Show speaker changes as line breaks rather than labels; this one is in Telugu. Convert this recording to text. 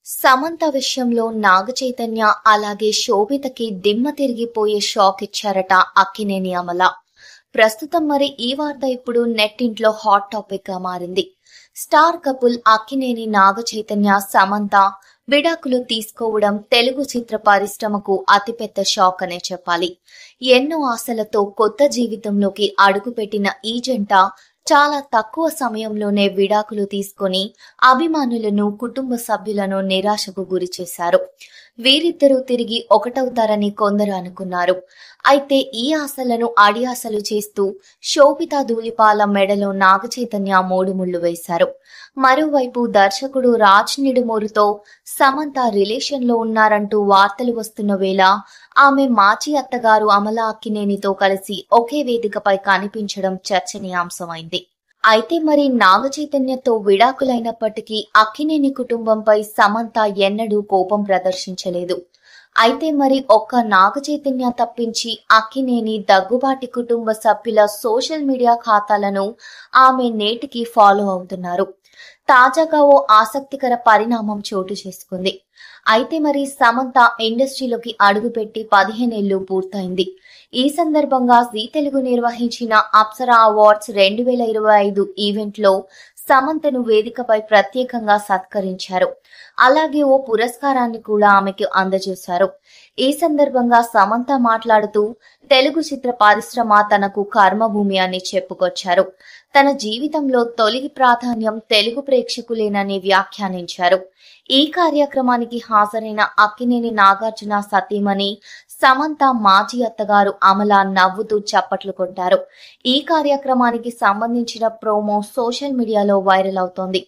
సమంత విషయంలో నాగచైతన్య అలాగే శోభితకి దిమ్మ తిరిగిపోయే షాక్ ఇచ్చారట అక్కినేని అమల. ప్రస్తుతం మరి ఈ వార్త ఇప్పుడు నెట్టింట్లో హాట్ టాపిక్ గా మారింది. స్టార్ కపుల్ అక్కినేని నాగచైతన్య సమంత విడాకులు తీసుకోవడం తెలుగు చిత్ర పరిశ్రమకు అతిపెద్ద షాక్ అనే చెప్పాలి. ఎన్నో ఆశలతో కొత్త జీవితంలోకి అడుగుపెట్టిన ఈ జంట చాలా తక్కువ సమయంలోనే విడాకులు తీసుకొని అభిమానులను కుటుంబ సభ్యులను నిరాశకు గురి చేశారు. వీరిద్దరూ తిరిగి ఒకటవుతారని కొందరు అనుకున్నారు. అయితే ఈ ఆశలను అడియాసలు చేస్తూ శోభిత ధూళిపాల మెడలో నాగచైతన్య మూడు ముళ్లు వేశారు. మరోవైపు దర్శకుడు రాజ్ నిడుమూరుతో సమంత రిలేషన్ లో ఉన్నారంటూ వార్తలు వస్తున్న వేళ ఆమె మాజీ అత్తగారు అమల అక్కినేనితో కలిసి ఒకే వేదికపై కనిపించడం చర్చనీయాంశమైంది. అయితే మరి నాగచైతన్యతో విడాకులైనప్పటికీ అక్కినేని కుటుంబంపై సమంత ఎన్నడూ కోపం ప్రదర్శించలేదు. అయితే మరి ఒక్క నాగచైతన్య తప్పించి అక్కినేని దగ్గుబాటి కుటుంబ సభ్యుల సోషల్ మీడియా ఖాతాలను ఆమె నేటికి ఫాలో అవుతున్నారు. తాజాగా ఓ ఆసక్తికర పరిణామం చోటు చేసుకుంది. అయితే మరి సమంత ఇండస్ట్రీలోకి అడుగుపెట్టి 15 ఏళ్లు పూర్తయింది. ఈ సందర్భంగా జీ తెలుగు నిర్వహించిన అప్సరా అవార్డ్స్ 2025 ఈవెంట్ లో సమంతను వేదికపై ప్రత్యేకంగా సత్కరించారు. అలాగే ఓ పురస్కారాన్ని కూడా ఆమెకు అందజేశారు. ఈ సందర్భంగా సమంత మాట్లాడుతూ తెలుగు చిత్ర పరిశ్రమ తనకు కర్మభూమి అని చెప్పుకొచ్చారు. తన జీవితంలో తొలి ప్రాధాన్యం తెలుగు ప్రేక్షకులేనని వ్యాఖ్యానించారు. ఈ కార్యక్రమానికి హాజరైన అక్కినేని నాగార్జున సతీమణి సమంత మాజీ అత్తగారు అమల నవ్వుతూ చప్పట్లు కొట్టారు. ఈ కార్యక్రమానికి సంబంధించిన ప్రోమో సోషల్ మీడియాలో వైరల్ అవుతోంది.